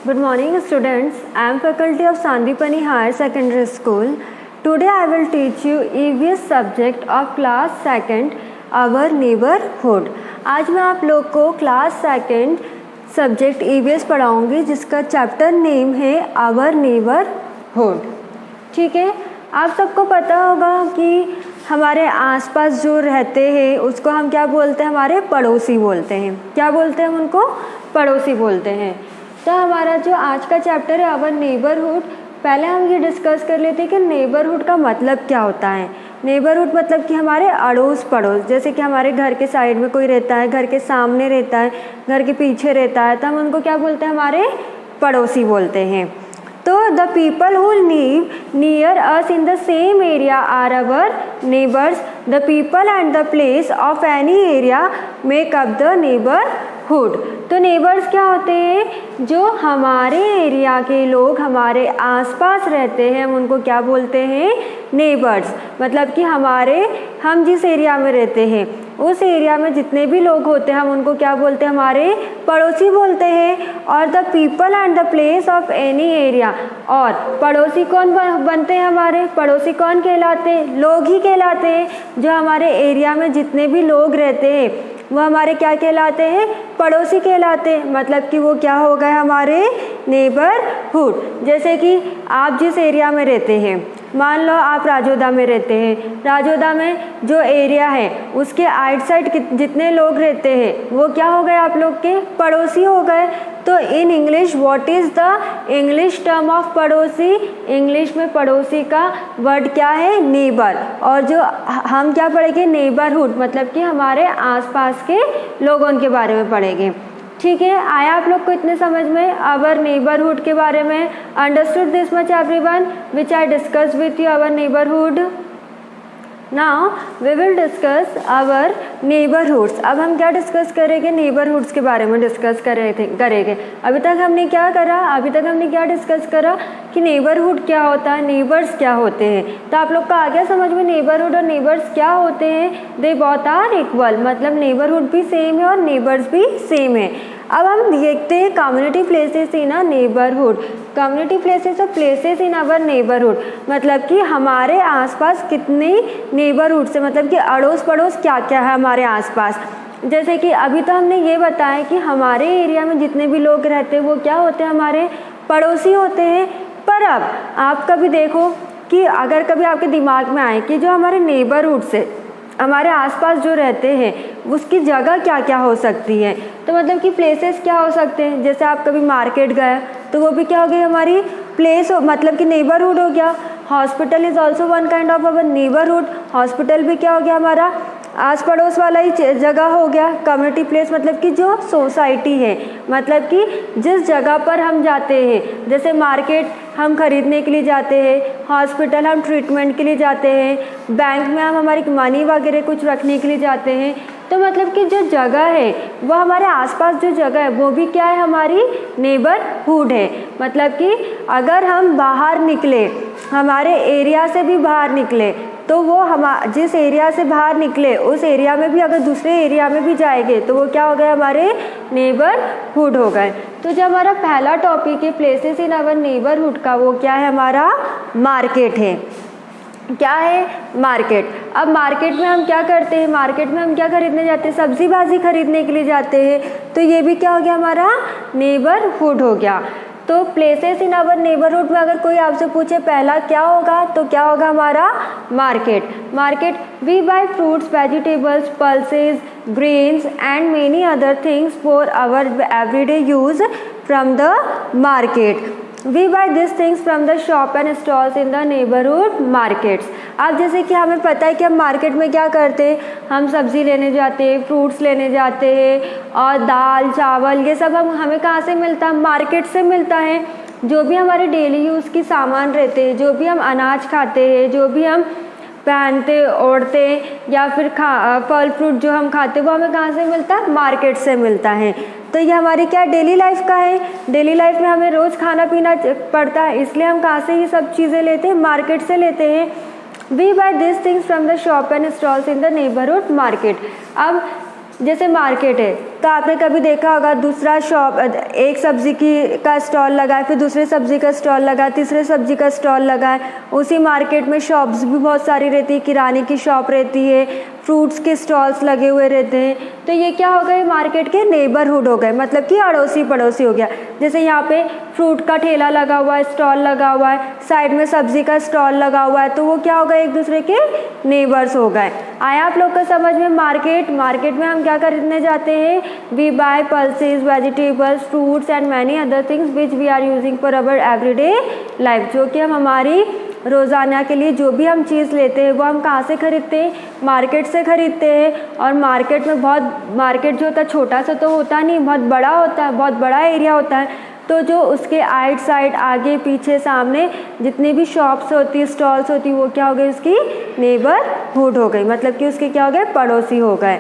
Good morning, students. I am faculty of Sandipani Higher Secondary School. Today I will teach you EVS subject of class 2nd, Our Neighborhood. आज मैं आप लोग को class 2nd subject EVS पढ़ाऊँगी जिसका chapter name है our neighbourhood. ठीक है, आप सबको पता होगा कि हमारे आसपास जो रहते हैं उसको हम क्या बोलते हैं, हमारे पड़ोसी बोलते हैं। क्या बोलते हैं हम उनको? पड़ोसी बोलते हैं। तो हमारा जो आज का चैप्टर है आवर नेबरहुड, पहले हम ये डिस्कस कर लेते हैं कि नेबरहुड का मतलब क्या होता है। नेबरहुड मतलब कि हमारे अड़ोस पड़ोस, जैसे कि हमारे घर के साइड में कोई रहता है, घर के सामने रहता है, घर के पीछे रहता है, तो हम उनको क्या बोलते हैं, हमारे पड़ोसी बोलते हैं। तो the people who live near us in the same area are our neighbours. The people and the place of any area make up the neighbourhood. तो नेबर्स क्या होते हैं? जो हमारे एरिया के लोग हमारे आसपास रहते हैं, हम उनको क्या बोलते हैं? नेबर्स। मतलब कि हम जिस एरिया में रहते हैं उस एरिया में जितने भी लोग होते हैं हम उनको क्या बोलते हैं? हमारे पड़ोसी बोलते हैं। और the people and the place of any area, और पड़ोसी कौन बनते हैं? हमारे पड़ोसी कौन कहलाते हैं? लोग ही कहलाते हैं। जो हमारे एरिया में जितने भी लोग रहते हैं वो हमारे क्या कहलाते हैं? पड़ोसी कहलाते हैं। मतलब कि वो क्या हो गए? हमारे नेबरहुड। जैसे कि आप जिस एरिया में रहते हैं, मान लो आप राजोदा में रहते हैं, राजोदा में जो एरिया है उसके आइट साइड जितने लोग रहते हैं वो क्या हो गए? आप लोग के पड़ोसी हो गए। तो in English what is the English term of पड़ोसी? इंग्लिश में पड़ोसी का वर्ड क्या है? नेबर। और जो हम क्या पढ़ेंगे? नेबरहुड, मतलब कि हमारे आसपास के लोगों के बारे में पढ़ेंगे। ठीक है, आया आप लोग को इतने समझ में आवर नेबरहुड के बारे में? Understood this much everyone which I discuss with you our neighbourhood. Now we will discuss our neighbourhoods. अब हम क्या डिस्कस करेंगे? नेबरहुड्स के बारे में डिस्कस करेंगे। अभी तक हमने क्या डिस्कस करा कि नेबरहुड क्या होता है, नेबर्स क्या होते हैं। तो आप लोग का आ गया समझ में नेबरहुड और नेबर्स क्या होते हैं? दे बोथ आर इक्वल, मतलब नेबरहुड भी सेम है और नेबर्स भी सेम है। अब हम देखते हैं community places in a neighbourhood. Community places और प्लेसेस इन अवर नेबरहुड, मतलब कि हमारे आसपास कितने नेबरहुड से, मतलब कि अड़ोस पड़ोस क्या क्या है हमारे आसपास। जैसे कि अभी तो हमने ये बताया कि हमारे एरिया में जितने भी लोग रहते हैं वो क्या होते हैं? हमारे पड़ोसी होते हैं। पर अब आप कभी देखो कि अगर कभी आपके दिमाग में आए कि जो हमारे नेबरहुड से हमारे आसपास जो रहते हैं उसकी जगह क्या क्या हो सकती है, तो मतलब कि प्लेसेस क्या हो सकते हैं। जैसे आप कभी मार्केट गए तो वो भी क्या हो गई? हमारी प्लेस, मतलब कि नेबरहुड हो गया। Hospital is also one kind of our neighbourhood. Hospital भी क्या हो गया? हमारा आस पड़ोस वाला ही जगह हो गया। कम्युनिटी प्लेस मतलब कि जो सोसाइटी है, मतलब कि जिस जगह पर हम जाते हैं। जैसे मार्केट हम खरीदने के लिए जाते हैं, हॉस्पिटल हम ट्रीटमेंट के लिए जाते हैं, बैंक में हम हमारी मनी वगैरह कुछ रखने के लिए जाते हैं। तो मतलब कि जो जगह है वो हमारे आसपास जो जगह है वो भी क्या है? हमारी नेबरहुड है। मतलब कि अगर हम बाहर निकले, हमारे एरिया से भी बाहर निकले, तो वो जिस एरिया से बाहर निकले उस एरिया में भी अगर दूसरे एरिया में भी जाएंगे तो वो क्या हो गए? हमारे नेबरहुड हो गए। तो जो हमारा पहला टॉपिक है प्लेसेस इन आवर नेबरहुड का, वो क्या है? हमारा मार्केट है। क्या है? मार्केट। अब मार्केट में हम क्या करते हैं? मार्केट में हम क्या खरीदने जाते हैं? सब्जी भाजी खरीदने के लिए जाते हैं। तो ये भी क्या हो गया? हमारा नेबरहुड हो गया। तो प्लेसेस इन आवर नेबरहुड में अगर कोई आपसे पूछे पहला क्या होगा, तो क्या होगा? हमारा market. Market we buy fruits, vegetables, pulses, grains and many other things for our everyday use from the market. We buy this things from the shop and stalls in the neighbourhood markets. अब जैसे कि हमें पता है कि हम market में क्या करते हैं? हम सब्जी लेने जाते हैं, फ्रूट्स लेने जाते हैं, और दाल चावल ये सब हमें कहाँ से मिलता है? मार्केट से मिलता है। जो भी हमारे डेली यूज़ की सामान रहते हैं, जो भी हम अनाज खाते हैं, जो भी हम पहनते ओढ़ते या फिर फल फ्रूट जो हम खाते वो हमें कहाँ से मिलता है? मार्केट से मिलता है। तो ये हमारी क्या डेली लाइफ का है। डेली लाइफ में हमें रोज़ खाना पीना पड़ता है, इसलिए हम कहाँ से ये सब चीज़ें लेते हैं? मार्केट से लेते हैं। We buy this things from the shop and stalls in the neighbourhood market. अब जैसे मार्केट है तो आपने कभी देखा होगा दूसरा शॉप, एक सब्ज़ी की का स्टॉल लगा है, फिर दूसरे सब्ज़ी का स्टॉल लगा है, तीसरे सब्ज़ी का स्टॉल लगा है। उसी मार्केट में शॉप्स भी बहुत सारी रहती है, किराने की शॉप रहती है, फ्रूट्स के स्टॉल्स लगे हुए रहते हैं। तो ये क्या हो गए, मार्केट के नेबरहुड हो गए, मतलब कि अड़ोसी पड़ोसी हो गया। जैसे यहाँ पे फ्रूट का ठेला लगा हुआ है, स्टॉल लगा हुआ है, साइड में सब्जी का स्टॉल लगा हुआ है, तो वो क्या हो गए, एक दूसरे के नेबर्स हो गए। आया आप लोग को समझ में? मार्केट में हम क्या खरीदने जाते हैं, we buy pulses, vegetables, fruits and many other things which we are using for our everyday life. जो कि हम हमारी रोज़ाना के लिए जो भी हम चीज़ लेते हैं वो हम कहाँ से खरीदते हैं, मार्केट से खरीदते हैं। और मार्केट में मार्केट जो होता है छोटा सा तो होता नहीं, बहुत बड़ा होता है, बहुत बड़ा एरिया होता है। तो जो उसके आइट साइड, आगे पीछे सामने जितनी भी शॉप्स होती है, स्टॉल्स होती है, वो क्या हो गई, उसकी नेबरहुड हो गई, मतलब कि उसके क्या हो गए, पड़ोसी हो गए।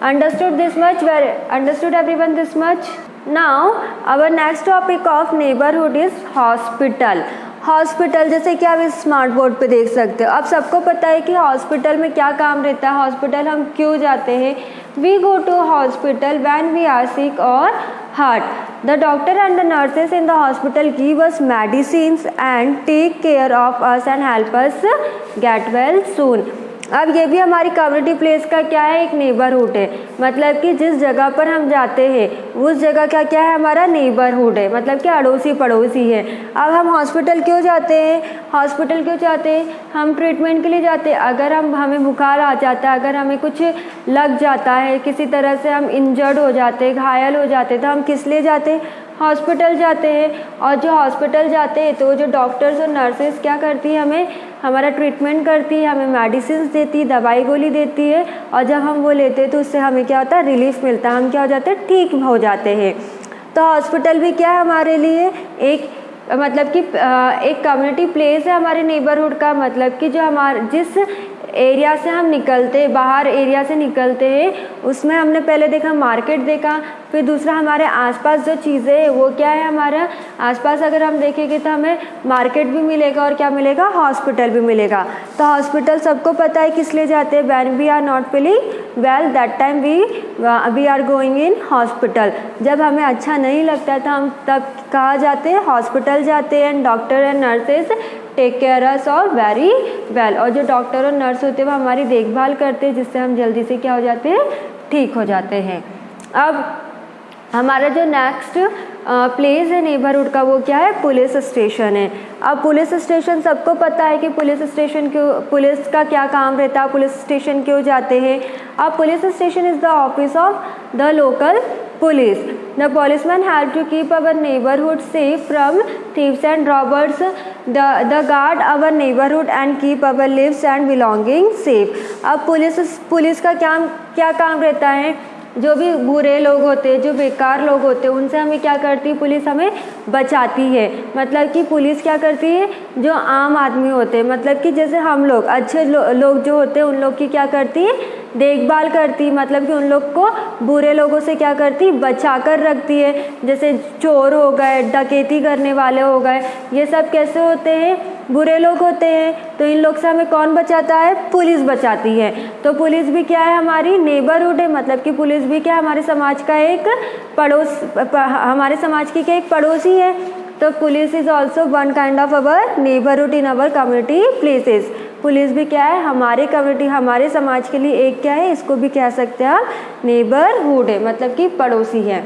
Understood this much? Understood everyone this much? Now our next topic of neighbourhood is hospital. Hospital, जैसे कि आप इस स्मार्ट बोर्ड पे देख सकते हो, अब सबको पता है कि हॉस्पिटल में क्या काम रहता है, हॉस्पिटल हम क्यों जाते हैं। We go to hospital when we are sick और hurt. The doctor and the nurses in the hospital give us medicines and take care of us and help us get well soon. अब ये भी हमारी community place का क्या है, एक neighbourhood है, मतलब कि जिस जगह पर हम जाते हैं उस जगह का क्या है, हमारा नेबरहुड है, मतलब कि अड़ोसी पड़ोसी है। अब हम हॉस्पिटल क्यों जाते हैं, हॉस्पिटल क्यों जाते हैं, हम ट्रीटमेंट के लिए जाते हैं। अगर हमें बुखार आ जाता है, अगर हमें कुछ लग जाता है, किसी तरह से हम इंजर्ड हो जाते हैं, घायल हो जाते हैं, तो हम किस लिए जाते हैं, हॉस्पिटल जाते हैं। और जो हॉस्पिटल जाते हैं तो जो डॉक्टर्स और नर्सेस क्या करती है, हमें हमारा ट्रीटमेंट करती है, हमें मेडिसिन देती है, दवाई गोली देती है। और जब हम वो लेते हैं तो उससे हमें क्या होता है, रिलीफ मिलता है, हम क्या हो जाते हैं, ठीक हो जाते हैं। तो हॉस्पिटल भी क्या है हमारे लिए, एक मतलब कि एक कम्युनिटी प्लेस है हमारे नेबरहुड का, मतलब कि जो जिस एरिया से हम निकलते, बाहर एरिया से निकलते हैं, उसमें हमने पहले देखा मार्केट देखा, फिर दूसरा हमारे आसपास जो चीज़ें हैं वो क्या है, हमारा आसपास अगर हम देखेंगे तो हमें मार्केट भी मिलेगा और क्या मिलेगा, हॉस्पिटल भी मिलेगा। तो हॉस्पिटल सबको पता है किस लिए जाते हैं, when we are not feeling well that time we are going in hospital. जब हमें अच्छा नहीं लगता तो हम तब कहाँ जाते हैं, हॉस्पिटल जाते हैं। And doctor and nurses take care us और वेरी वेल, और जो डॉक्टर और नर्स होते हैं वो हमारी देखभाल करते हैं, जिससे हम जल्दी से क्या हो जाते हैं, ठीक हो जाते हैं। अब हमारा जो नेक्स्ट प्लेस है नेबरहुड का वो क्या है, पुलिस स्टेशन है। अब पुलिस स्टेशन सबको पता है कि पुलिस स्टेशन क्यों, पुलिस का क्या काम रहता है, पुलिस स्टेशन क्यों जाते हैं। अब police station is the office of the local police. The policeman help to keep our neighborhood safe from thieves and robbers. The guard our neighborhood and keep our lives and belongings safe. अब police का क्या काम रहता है, जो भी बुरे लोग होते हैं, जो बेकार लोग होते हैं, उनसे हमें क्या करती है, पुलिस हमें बचाती है। मतलब कि पुलिस क्या करती है, जो आम आदमी होते हैं, मतलब कि जैसे हम लोग अच्छे लोग जो होते हैं उन लोग की क्या करती है, देखभाल करती है, मतलब कि उन लोग को बुरे लोगों से क्या करती है, बचा कर रखती है। जैसे चोर हो गए, डकैती करने वाले हो गए, ये सब कैसे होते हैं, बुरे लोग होते हैं। तो इन लोग से हमें कौन बचाता है, पुलिस बचाती है। तो पुलिस भी क्या है, हमारी नेबरहुड है, मतलब कि पुलिस भी क्या हमारे समाज का एक हमारे समाज की क्या एक पड़ोसी है। तो police is also one kind of our neighbourhood in our community places. Police भी क्या है, हमारे कम्युनिटी, हमारे समाज के लिए एक क्या है, इसको भी कह सकते हैं आप नेबरहुड है, मतलब कि पड़ोसी है।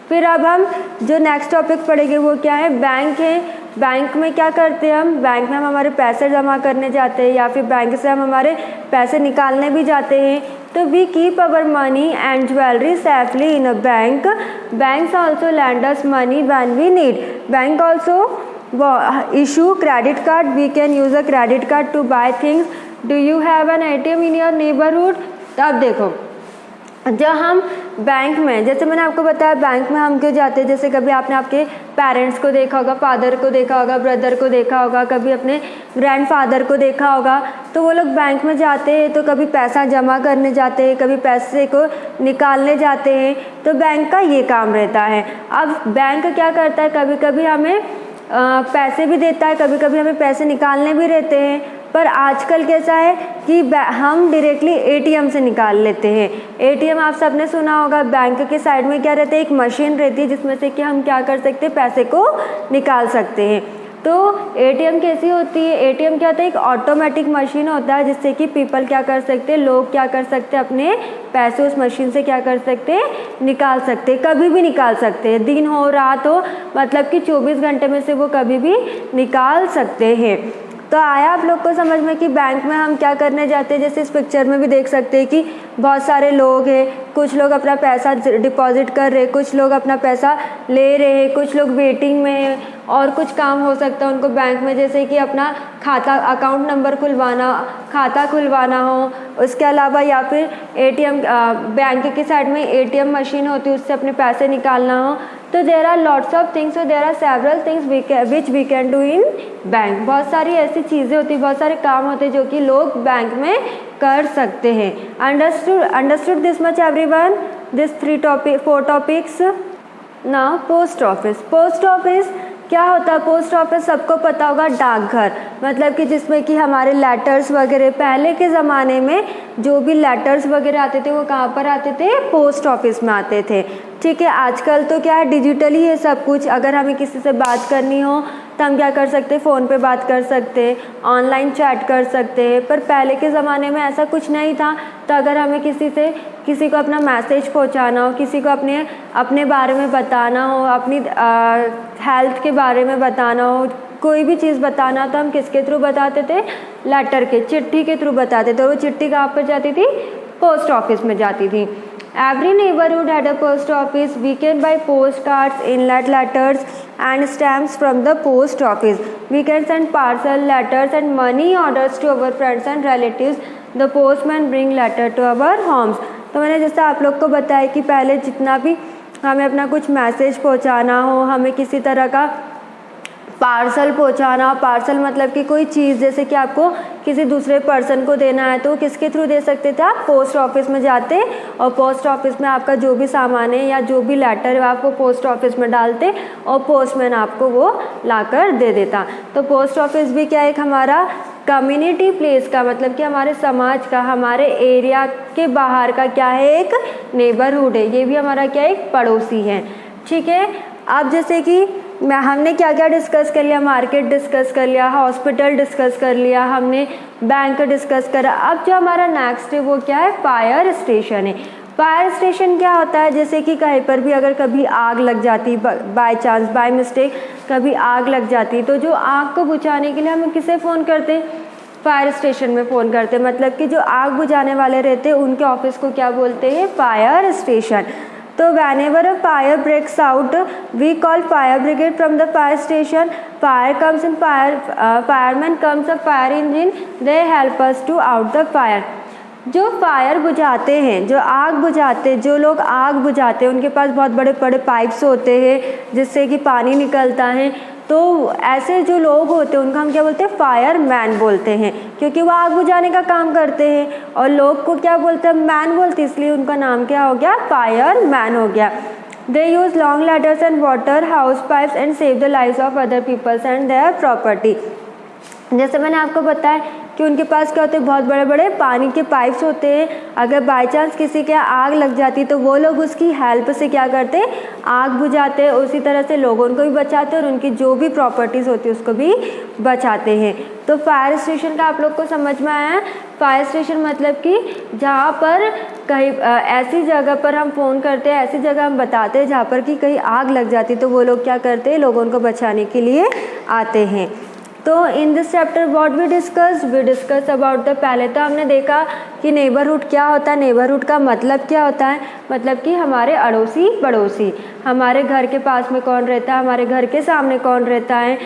फिर अब हम जो नेक्स्ट टॉपिक पढ़ेंगे वो क्या है, बैंक है। बैंक में क्या करते हैं हम, बैंक में हम हमारे पैसे जमा करने जाते हैं, या फिर बैंक से हम हमारे पैसे निकालने भी जाते हैं। तो we keep our money and jewellery safely in a bank. Banks also lend us money when we need. Bank also issue credit card. We can use a credit card to buy things. Do you have an ATM in your neighborhood? अब देखो, जब हम bank में, जैसे मैंने आपको बताया bank में हम क्यों जाते हैं, जैसे कभी आपने आपके पेरेंट्स को देखा होगा, फादर को देखा होगा, ब्रदर को देखा होगा, कभी अपने ग्रैंडफादर को देखा होगा, तो वो लोग बैंक में जाते हैं तो कभी पैसा जमा करने जाते हैं, कभी पैसे को निकालने जाते हैं। तो बैंक का ये काम रहता है। अब बैंक क्या करता है, कभी कभी हमें पैसे भी देता है, कभी कभी हमें पैसे निकालने भी रहते हैं। पर आजकल कैसा है कि हम डायरेक्टली एटीएम से निकाल लेते हैं। एटीएम आप सबने सुना होगा, बैंक के साइड में क्या रहता है, एक मशीन रहती है जिसमें से कि हम क्या कर सकते हैं, पैसे को निकाल सकते हैं। तो एटीएम कैसी होती है, एटीएम क्या होता है, एक ऑटोमेटिक मशीन होता है जिससे कि पीपल क्या कर सकते हैं, लोग क्या कर सकते हैं, अपने पैसे उस मशीन से क्या कर सकते हैं, निकाल सकते हैं, कभी भी निकाल सकते हैं, दिन हो रात हो, मतलब कि 24 घंटे में से वो कभी भी निकाल सकते हैं। तो आया आप लोग को समझ में कि बैंक में हम क्या करने जाते हैं। जैसे इस पिक्चर में भी देख सकते हैं कि बहुत सारे लोग हैं, कुछ लोग अपना पैसा डिपॉजिट कर रहे हैं, कुछ लोग अपना पैसा ले रहे हैं, कुछ लोग वेटिंग में हैं, और कुछ काम हो सकता है उनको बैंक में, जैसे कि अपना खाता अकाउंट नंबर खाता खुलवाना हो, उसके अलावा या फिर एटीएम बैंक के साइड में एटीएम मशीन होती है उससे अपने पैसे निकालना हो। तो there are lots of things, so there are several things which we can do in bank. बहुत सारी ऐसी चीज़ें होती, बहुत सारे काम होते हैं जो कि लोग बैंक में कर सकते हैं। Understood this much everyone, this 4 topics. Now post office. Post office क्या होता है, पोस्ट ऑफिस सबको पता होगा, डाकघर, मतलब कि जिसमें कि हमारे लेटर्स वगैरह, पहले के ज़माने में जो भी लेटर्स वगैरह आते थे वो कहाँ पर आते थे, पोस्ट ऑफिस में आते थे। ठीक है, आजकल तो क्या है, डिजिटली है सब कुछ। अगर हमें किसी से बात करनी हो तो हम क्या कर सकते हैं, फ़ोन पे बात कर सकते हैं, ऑनलाइन चैट कर सकते हैं। पर पहले के ज़माने में ऐसा कुछ नहीं था। तो अगर हमें किसी को अपना मैसेज पहुंचाना हो, किसी को अपने बारे में बताना हो, अपनी हेल्थ के बारे में बताना हो, कोई भी चीज़ बताना, तो हम किसके थ्रू बताते थे, लेटर के, चिट्ठी के थ्रू बताते थे। वो चिट्ठी कहाँ पर जाती थी, पोस्ट ऑफिस में जाती थी। Every neighborhood had a post office. We can buy postcards, inlet letters and stamps from the post office. We can send parcel letters and money orders to our friends and relatives. The postman bring letter to our homes. तो मैंने जैसा आप लोग को बताया कि पहले जितना भी हमें अपना कुछ मैसेज पहुंचाना हो, हमें किसी तरह का पार्सल पहुंचाना, पार्सल मतलब कि कोई चीज़ जैसे कि आपको किसी दूसरे पर्सन को देना है तो किसके थ्रू दे सकते थे आप, पोस्ट ऑफिस में जाते और पोस्ट ऑफिस में आपका जो भी सामान है या जो भी लेटर है आपको पोस्ट ऑफिस में डालते और पोस्टमैन आपको वो लाकर दे देता। तो पोस्ट ऑफिस भी क्या एक हमारा कम्युनिटी प्लेस का, मतलब कि हमारे समाज का, हमारे एरिया के बाहर का क्या है, एक नेबरहुड है। ये भी हमारा क्या एक पड़ोसी है। ठीक है, अब जैसे कि हमने क्या क्या डिस्कस कर लिया, मार्केट डिस्कस कर लिया, हॉस्पिटल डिस्कस कर लिया, हमने बैंक डिस्कस करा। अब जो हमारा नेक्स्ट है वो क्या है, फायर स्टेशन है। फायर स्टेशन क्या होता है, जैसे कि कहीं पर भी अगर कभी आग लग जाती, बाय चांस बाय मिस्टेक कभी आग लग जाती, तो जो आग को बुझाने के लिए हम किसे फ़ोन करते, फायर स्टेशन में फ़ोन करते। मतलब कि जो आग बुझाने वाले रहते हैं उनके ऑफिस को क्या बोलते हैं, फायर स्टेशन। तो whenever a fire breaks out, we call fire brigade from the fire station. Fire comes in fireman comes a fire engine. They help us to out the fire. जो fire बुझाते हैं, जो आग बुझाते, जो लोग आग बुझाते हैं उनके पास बहुत बड़े बड़े पाइप्स होते हैं जिससे कि पानी निकलता है। तो ऐसे जो लोग होते हैं उनका हम क्या बोलते हैं, फायरमैन बोलते हैं, क्योंकि वो आग बुझाने का काम करते हैं। और लोग को क्या बोलते हैं, मैन बोलते हैं, इसलिए उनका नाम क्या हो गया, फायरमैन हो गया। They use long ladders and water house pipes and save the lives of other peoples and their property. जैसे मैंने आपको बताया कि उनके पास क्या होते हैं, बहुत बड़े बड़े पानी के पाइप्स होते हैं। अगर बाय चांस किसी के आग लग जाती तो वो लोग उसकी हेल्प से क्या करते हैं, आग बुझाते हैं। उसी तरह से लोगों को भी बचाते हैं और उनकी जो भी प्रॉपर्टीज़ होती है उसको भी बचाते हैं। तो फायर स्टेशन का आप लोग को समझ में आया। फायर स्टेशन मतलब कि जहाँ पर कहीं ऐसी जगह पर हम फ़ोन करते हैं, ऐसी जगह हम बताते हैं जहाँ पर कि कहीं आग लग जाती तो वो लोग क्या करते हैं, लोगों को बचाने के लिए आते हैं। तो in this chapter what we discuss about the, पहले तो हमने देखा कि नेबरहुड क्या होता है, नेबरहुड का मतलब क्या होता है, मतलब कि हमारे अड़ोसी पड़ोसी, हमारे घर के पास में कौन रहता है, हमारे घर के सामने कौन रहता है,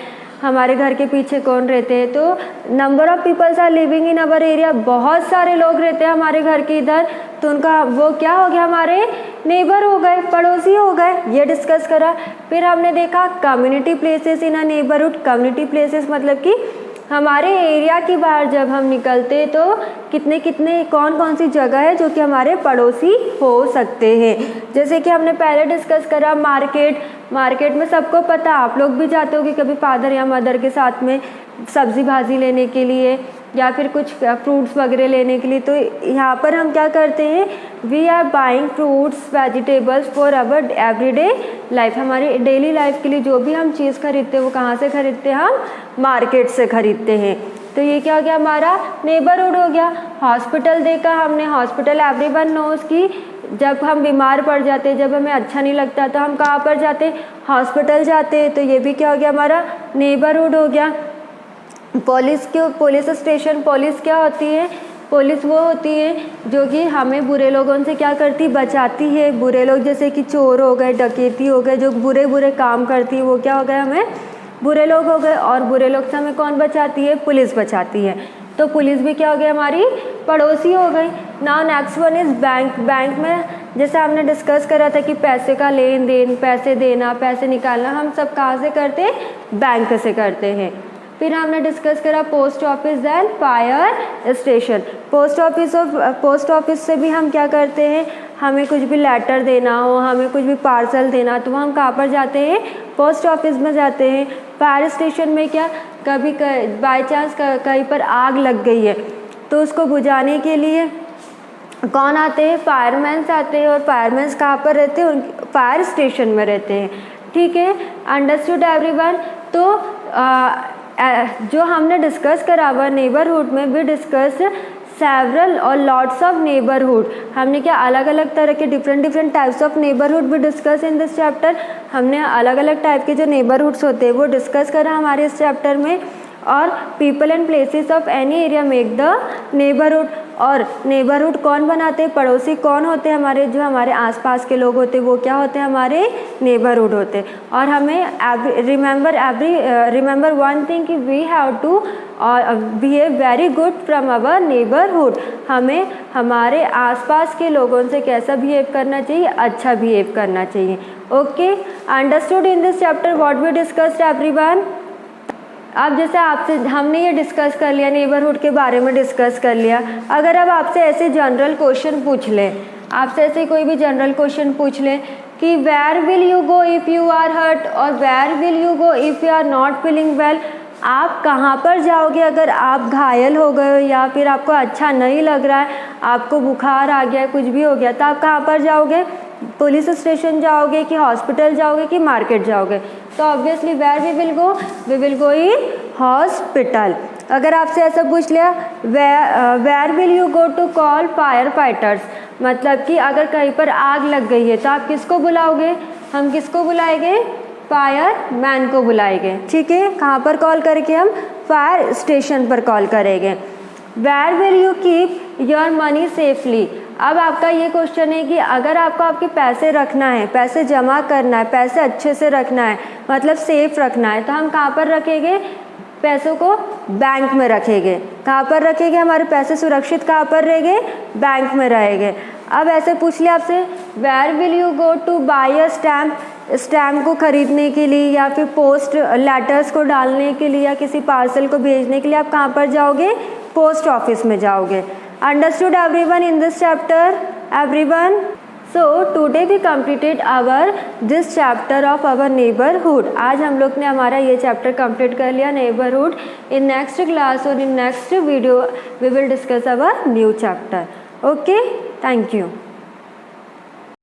हमारे घर के पीछे कौन रहते हैं। तो number of peoples are living in our area, बहुत सारे लोग रहते हैं हमारे घर के इधर, तो उनका वो क्या हो गया, हमारे नेबर हो गए, पड़ोसी हो गए। ये डिस्कस करा। फिर हमने देखा community places in a neighbourhood. Community places मतलब कि हमारे एरिया के बाहर जब हम निकलते तो कितने कौन कौन सी जगह है जो कि हमारे पड़ोसी हो सकते हैं। जैसे कि हमने पहले डिस्कस करा मार्केट में सबको पता, आप लोग भी जाते हो कि कभी फादर या मदर के साथ में सब्जी भाजी लेने के लिए, या फिर कुछ फ्रूट्स वगैरह लेने के लिए। तो यहाँ पर हम क्या करते हैं, we are buying fruits vegetables for our everyday life. हमारी डेली लाइफ के लिए जो भी हम चीज़ खरीदते हैं वो कहाँ से खरीदते हैं, हम मार्केट से खरीदते हैं। तो ये क्या हो गया, हमारा नेबरहुड हो गया। हॉस्पिटल देखा हमने, हॉस्पिटल एवरीवन नोज की जब हम बीमार पड़ जाते, जब हमें अच्छा नहीं लगता तो हम कहाँ पर जाते, हॉस्पिटल जाते। तो ये भी क्या हो गया, हमारा नेबरहुड हो गया। पुलिस स्टेशन, पुलिस क्या होती है, पुलिस वो होती है जो कि हमें बुरे लोगों से क्या करती, बचाती है। बुरे लोग जैसे कि चोर हो गए, डकैती हो गए, जो बुरे बुरे काम करती है वो क्या हो गए, हमें बुरे लोग हो गए। और बुरे लोग से हमें कौन बचाती है, पुलिस बचाती है। तो पुलिस भी क्या हो गई, हमारी पड़ोसी हो गई। Now next one is bank. Bank में जैसे हमने डिस्कस करा था कि पैसे का लेन देन, पैसे देना, पैसे निकालना, हम सब कहाँ से करते हैं, बैंक से करते हैं। फिर हमने डिस्कस करा post office and fire station. Post office से भी हम क्या करते हैं, हमें कुछ भी लेटर देना हो, हमें कुछ भी पार्सल देना, तो हम कहाँ पर जाते हैं, पोस्ट ऑफिस में जाते हैं। फायर स्टेशन में क्या, कभी बाई चांस कहीं पर आग लग गई है तो उसको बुझाने के लिए कौन आते हैं, फायरमैन्स आते हैं। और फायरमैन्स कहाँ पर रहते हैं, फायर स्टेशन में रहते हैं। ठीक है, अंडरस्टूड एवरीवन। तो जो हमने डिस्कस करा हुआ नेबरहुड में, भी डिस्कस सेवरल और लॉट्स ऑफ नेबरहुड। हमने क्या अलग अलग तरह के डिफरेंट टाइप्स ऑफ नेबरहुड भी डिस्कस इन दिस चैप्टर। हमने अलग अलग टाइप के जो नेबरहुड्स होते हैं वो डिस्कस करा हमारे इस चैप्टर में। और people and places of any area make the neighbourhood. और नेबरहुड कौन बनाते हैं, पड़ोसी कौन होते हैं हमारे, जो हमारे आसपास के लोग होते हैं वो क्या होते हैं, हमारे नेबरहुड होते हैं। और हमें रिमेंबर वन थिंग कि we have to behave very good from our neighbourhood. हमें हमारे आसपास के लोगों से कैसा बिहेव करना चाहिए, अच्छा बिहेव करना चाहिए। Okay, understood in this chapter what we discussed everyone. अब जैसे आपसे हमने ये डिस्कस कर लिया, नेबरहुड के बारे में डिस्कस कर लिया। अगर अब आपसे ऐसे जनरल क्वेश्चन पूछ ले, आपसे ऐसे कोई भी जनरल क्वेश्चन पूछ ले कि where will you go if you are hurt, और where will you go if you are not feeling well, आप कहाँ पर जाओगे अगर आप घायल हो गए हो या फिर आपको अच्छा नहीं लग रहा है, आपको बुखार आ गया है, कुछ भी हो गया, तो आप कहाँ पर जाओगे, पुलिस स्टेशन जाओगे कि हॉस्पिटल जाओगे कि मार्केट जाओगे। तो obviously where we will go in hospital. अगर आपसे ऐसा पूछ लिया where will you go to call fire fighters, मतलब कि अगर कहीं पर आग लग गई है तो आप किसको बुलाओगे, हम किसको बुलाएंगे, फायर मैन को बुलाएंगे। ठीक है, कहाँ पर कॉल करके, हम फायर स्टेशन पर कॉल करेंगे। Where will you keep your money safely. अब आपका ये क्वेश्चन है कि अगर आपको आपके पैसे रखना है, पैसे जमा करना है, पैसे अच्छे से रखना है, मतलब सेफ रखना है, तो हम कहाँ पर रखेंगे, पैसों को बैंक में रखेंगे। कहाँ पर रखेंगे, हमारे पैसे सुरक्षित कहाँ पर रहेंगे, बैंक में रहेंगे। अब ऐसे पूछ लिया आपसे where will you go to buy a stamp, stamp को खरीदने के लिए या फिर पोस्ट लेटर्स को डालने के लिए या किसी पार्सल को भेजने के लिए आप कहाँ पर जाओगे, पोस्ट ऑफिस में जाओगे। Understood everyone in this chapter everyone. So today we completed our this chapter of our neighbourhood. आज हम लोग ने हमारा ये चैप्टर कंप्लीट कर लिया, नेबरहुड। इन नेक्स्ट क्लास और in next video we will discuss our new chapter. Okay, thank you.